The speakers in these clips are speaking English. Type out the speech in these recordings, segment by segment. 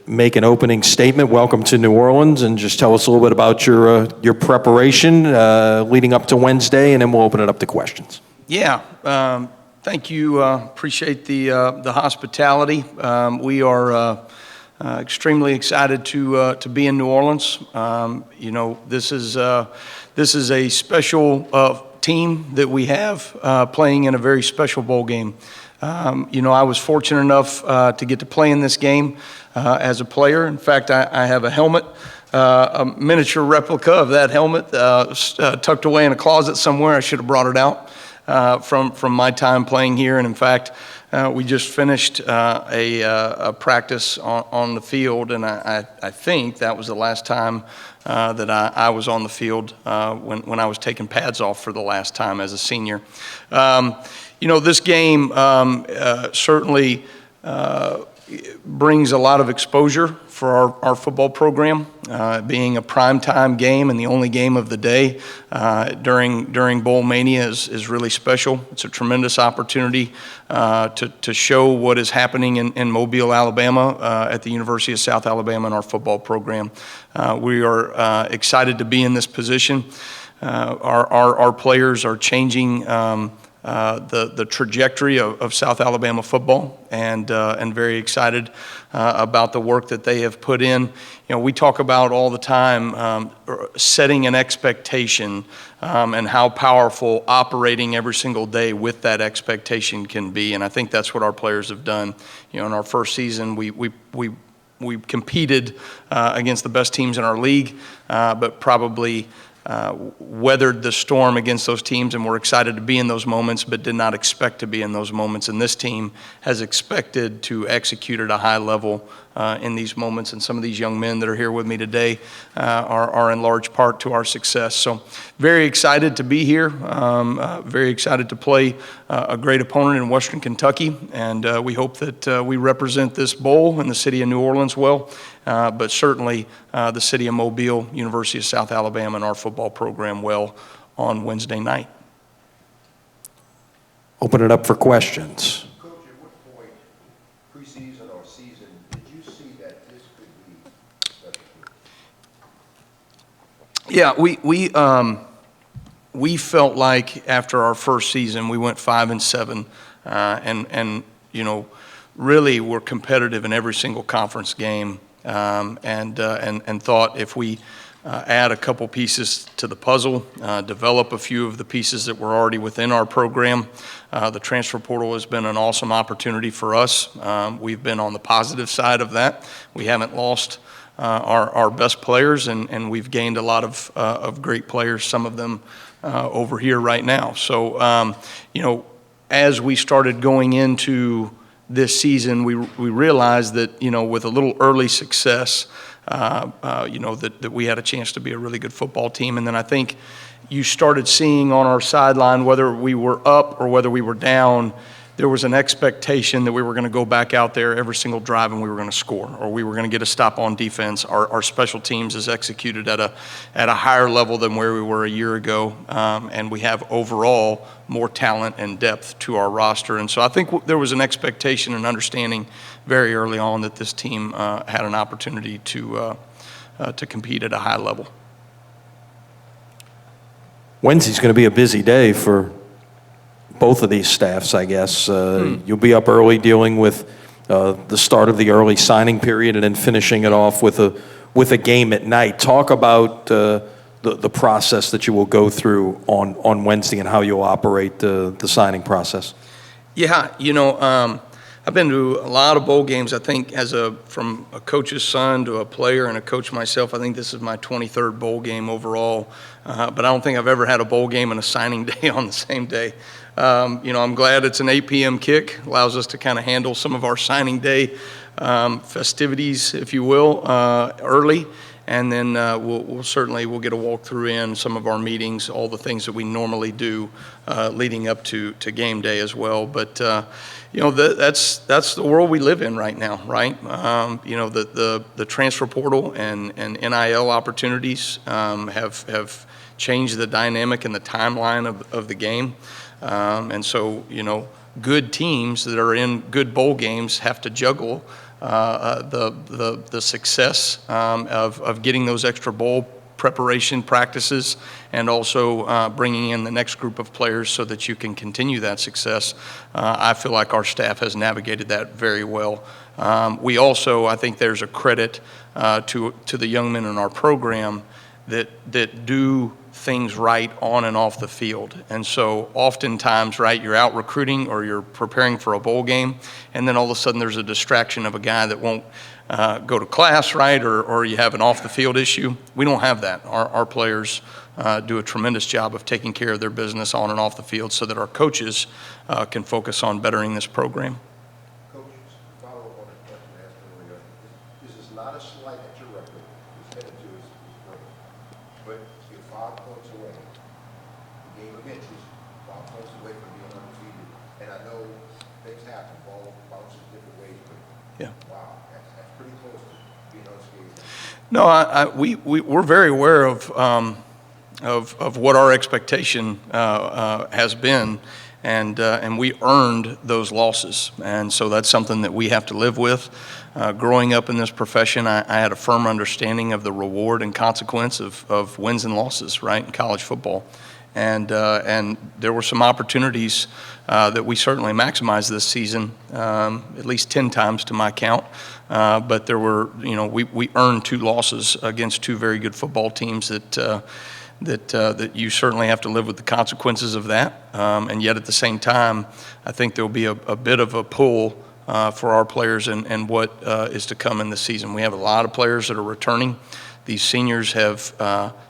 make an opening statement. Welcome to New Orleans, and just tell us a little bit about your preparation leading up to Wednesday, and then we'll open it up to questions. Yeah, thank you. Appreciate the hospitality. We are extremely excited to be in New Orleans. This is a special team that we have playing in a very special bowl game. I was fortunate enough to get to play in this game as a player. In fact, I have a helmet, a miniature replica of that helmet tucked away in a closet somewhere. I should have brought it out from my time playing here. And in fact, we just finished a practice on the field, and I think that was the last time that I was on the field when I was taking pads off for the last time as a senior. This game certainly brings a lot of exposure for our football program, being a primetime game and the only game of the day during Bowl Mania is really special. It's a tremendous opportunity to show what is happening in Mobile, Alabama, at the University of South Alabama in our football program. We are excited to be in this position. Our players are changing the trajectory of South Alabama football, and very excited about the work that they have put in. We talk about all the time setting an expectation and how powerful operating every single day with that expectation can be, and I think that's what our players have done. In our first season, we competed against the best teams in our league, but probably weathered the storm against those teams, and we're excited to be in those moments, but did not expect to be in those moments. And this team has expected to execute at a high level in these moments. And some of these young men that are here with me today are in large part to our success. So very excited to be here. Very excited to play a great opponent in Western Kentucky. And we hope that we represent this bowl in the city of New Orleans well. But certainly the city of Mobile, University of South Alabama, and our football program well on Wednesday night. Open it up for questions. Coach, at what point, preseason or season, did you see that this could be special? Yeah, we felt like after our first season, we went 5-7, and really were competitive in every single conference game. And thought if we add a couple pieces to the puzzle, develop a few of the pieces that were already within our program, the transfer portal has been an awesome opportunity for us. We've been on the positive side of that. We haven't lost our best players, and we've gained a lot of great players, some of them over here right now. So, as we started going into this season, we realized that, with a little early success, that we had a chance to be a really good football team. And then I think you started seeing on our sideline, whether we were up or whether we were down, there was an expectation that we were going to go back out there every single drive and we were going to score, or we were going to get a stop on defense. Our special teams is executed at a higher level than where we were a year ago, and we have overall more talent and depth to our roster. And so I think there was an expectation and understanding very early on that this team had an opportunity to compete at a high level. Wednesday's going to be a busy day for both of these staffs, I guess. You'll be up early dealing with the start of the early signing period and then finishing it off with a game at night. Talk about the process that you will go through on Wednesday and how you'll operate the signing process. Yeah, I've been to a lot of bowl games. I think from a coach's son to a player and a coach myself, I think this is my 23rd bowl game overall. But I don't think I've ever had a bowl game and a signing day on the same day. I'm glad it's an 8 p.m. kick. Allows us to kind of handle some of our signing day festivities, if you will, early. And then we'll certainly get a walkthrough in some of our meetings, all the things that we normally do leading up to game day as well. But that's the world we live in right now, right? The transfer portal and NIL opportunities have changed the dynamic and the timeline of the game. And so good teams that are in good bowl games have to juggle the success of getting those extra bowl preparation practices, and also bringing in the next group of players so that you can continue that success. I feel like our staff has navigated that very well. We also, I think there's a credit to the young men in our program that do things right on and off the field. And so oftentimes, right, you're out recruiting or you're preparing for a bowl game, and then all of a sudden there's a distraction of a guy that won't go to class, right, or you have an off-the-field issue. We don't have that. Our players do a tremendous job of taking care of their business on and off the field so that our coaches can focus on bettering this program. Coach, follow up on a question asked earlier. This is not a slight at your record. It's headed to his great. But you're 5 points away. The game of inches, 5 points away from being undefeated. And I know things happen, ball bounces different ways, but Yeah. wow, that's pretty close to being unscathed. No, we're very aware of what our expectation has been, and we earned those losses, and so that's something that we have to live with. Growing up in this profession, I had a firm understanding of the reward and consequence of wins and losses, right, in college football, and there were some opportunities that we certainly maximized this season, at least 10 times to my count. But there were, we earned 2 losses against 2 very good football teams that you certainly have to live with the consequences of that. And yet at the same time, I think there'll be a bit of a pull for our players and what is to come in the season. We have a lot of players that are returning. These seniors have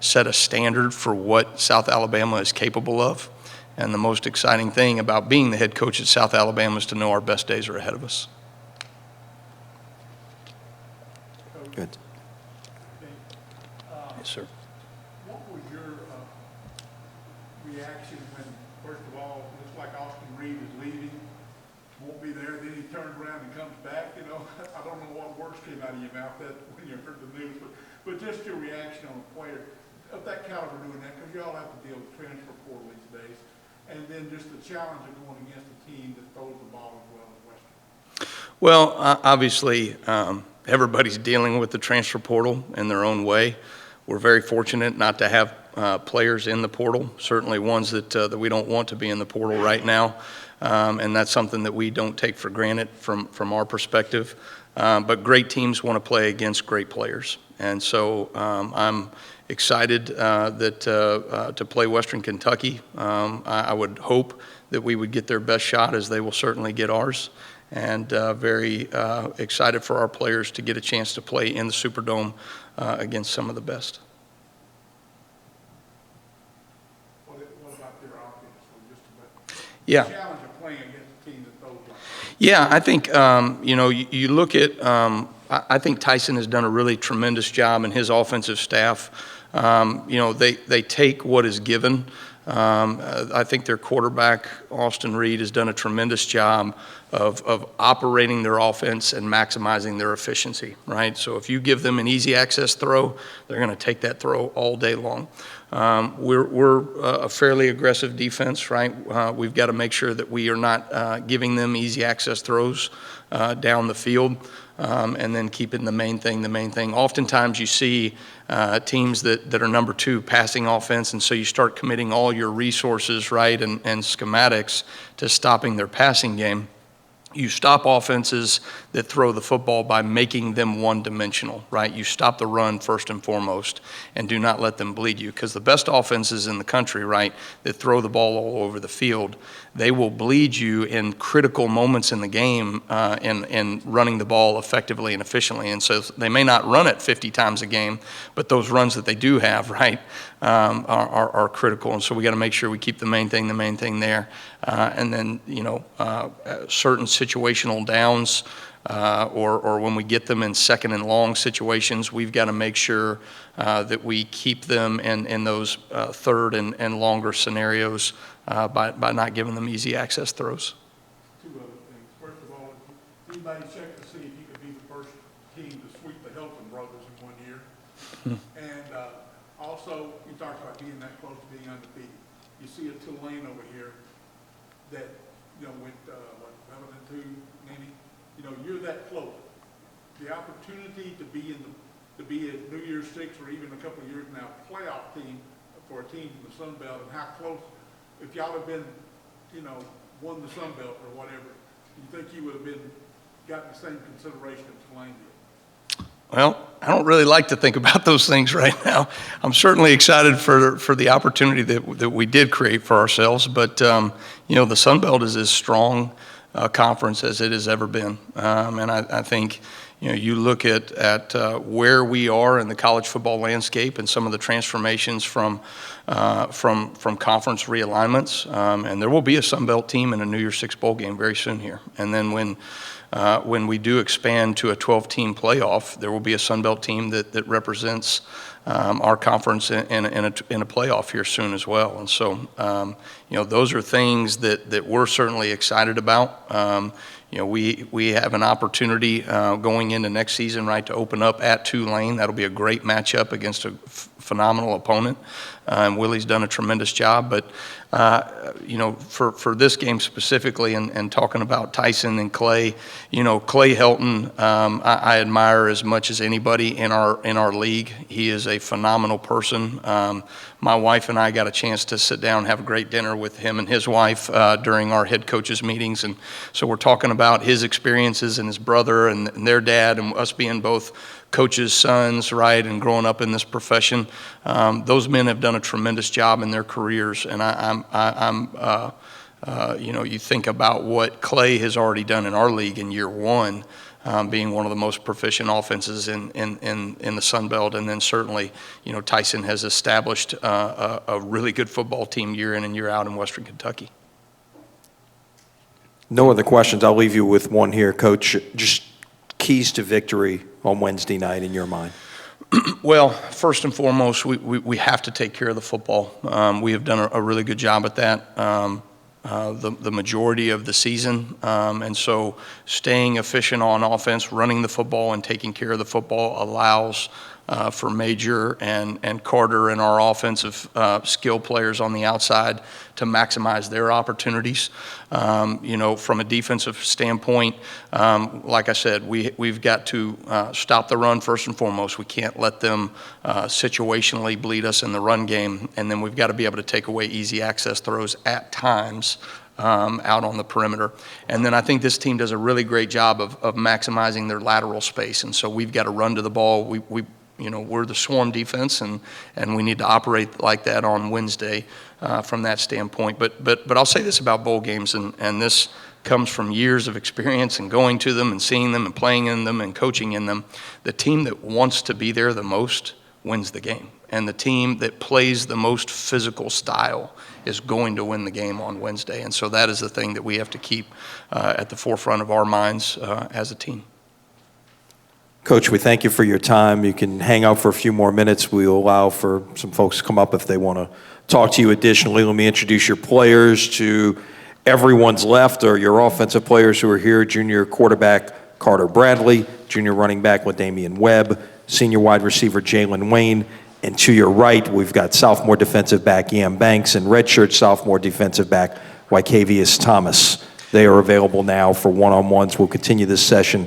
set a standard for what South Alabama is capable of. And the most exciting thing about being the head coach at South Alabama is to know our best days are ahead of us. Good. Yes, sir. What was your reaction when, first of all, it looks like Austin Reed is leaving, won't be there, then he turns around and comes back, I don't know what words came out of your mouth when you heard the news, but just your reaction on a player of that caliber doing that, because you all have to deal with transfer portal these days, and then just the challenge of going against a team that throws the ball as well as Western. Well, obviously, everybody's dealing with the transfer portal in their own way. We're very fortunate not to have players in the portal, certainly ones that we don't want to be in the portal right now, and that's something that we don't take for granted from our perspective. But great teams want to play against great players, and so I'm excited to play Western Kentucky. I would hope that we would get their best shot, as they will certainly get ours. And very excited for our players to get a chance to play in the Superdome against some of the best. What about their offense? Yeah. The challenge of playing against a team that throws like that. Yeah, I think, you look at, I think Tyson has done a really tremendous job, and his offensive staff, they take what is given. I think their quarterback, Austin Reed, has done a tremendous job of operating their offense and maximizing their efficiency, right? So if you give them an easy access throw, they're going to take that throw all day long. We're a fairly aggressive defense, right? We've got to make sure that we are not giving them easy access throws down the field, and then keeping the main thing. Oftentimes you see teams that are number 2 passing offense, and so you start committing all your resources, right, and schematics to stopping their passing game. You stop offenses that throw the football by making them one-dimensional, right? You stop the run first and foremost, and do not let them bleed you, because the best offenses in the country, right, that throw the ball all over the field, they will bleed you in critical moments in the game in running the ball effectively and efficiently. And so they may not run it 50 times a game, but those runs that they do have, right, are critical. And so we got to make sure we keep the main thing there. And then, certain situational downs, or when we get them in second and long situations, we've got to make sure that we keep them in those third and longer scenarios by not giving them easy access throws. 2 other things. First of all, anybody check to see if you could be the first team to sweep the Hilton brothers in 1 year? And also, you talked about being that close to being undefeated. You see a Tulane over here that, went, 11-2, maybe. You're that close. the opportunity to be to be at New Year's Six or even a couple of years now, playoff team for a team from the Sun Belt, and how close, if y'all had been, won the Sun Belt or whatever, you think you would have gotten the same consideration as Tulane did? Well, I don't really like to think about those things right now. I'm certainly excited for the opportunity that we did create for ourselves, but the Sun Belt is as strong a conference as it has ever been, and I think you look at where we are in the college football landscape and some of the transformations from conference realignments, and there will be a Sun Belt team in a New Year's Six bowl game very soon here, and then when we do expand to a 12-team playoff, there will be a Sun Belt team that represents our conference in a playoff here soon as well. And so, those are things that we're certainly excited about. We have an opportunity going into next season, right, to open up at Tulane. That'll be a great matchup against a phenomenal opponent. And Willie's done a tremendous job. But, for this game specifically and talking about Tyson and Clay, Clay Helton, I admire as much as anybody in our league. He is a phenomenal person. My wife and I got a chance to sit down and have a great dinner with him and his wife during our head coaches meetings. And so we're talking about his experiences and his brother and their dad and us being both coaches' sons, right, and growing up in this profession. Those men have done a tremendous job in their careers, and you think about what Clay has already done in our league in year one, being one of the most proficient offenses in the Sun Belt, and then certainly, Tyson has established a really good football team year in and year out in Western Kentucky. No other questions. I'll leave you with one here, Coach. Just keys to victory on Wednesday night in your mind. Well, first and foremost, we have to take care of the football. We have done a really good job at that the majority of the season. And so staying efficient on offense, running the football, and taking care of the football allows for Major and Carter and our offensive skill players on the outside to maximize their opportunities. From a defensive standpoint, like I said, we've got to stop the run first and foremost. We can't let them situationally bleed us in the run game, and then we've got to be able to take away easy access throws at times out on the perimeter. And then I think this team does a really great job of maximizing their lateral space, and so we've got to run to the ball. We're the swarm defense, and we need to operate like that on Wednesday from that standpoint. But I'll say this about bowl games, and this comes from years of experience and going to them and seeing them and playing in them and coaching in them. The team that wants to be there the most wins the game, and the team that plays the most physical style is going to win the game on Wednesday. And so that is the thing that we have to keep at the forefront of our minds as a team. Coach, we thank you for your time. You can hang out for a few more minutes. We'll allow for some folks to come up if they want to talk to you additionally. Let me introduce your players to everyone's left, or your offensive players who are here. Junior quarterback Carter Bradley, junior running back LaDamian Webb, senior wide receiver Jalen Wayne, and to your right, we've got sophomore defensive back Ian Banks and redshirt sophomore defensive back Wycavius Thomas. They are available now for one-on-ones. We'll continue this session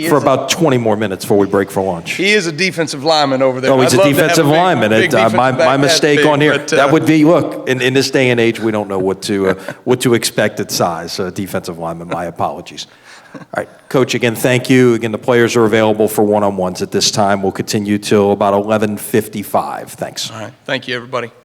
for about 20 more minutes before we break for lunch. He is a defensive lineman over there. Oh, he's a defensive lineman. My mistake on here. That would be, look, in this day and age, we don't know what to expect at size. Defensive lineman, my apologies. All right, Coach, again, thank you. Again, the players are available for one-on-ones at this time. We'll continue till about 11:55. Thanks. All right, thank you, everybody.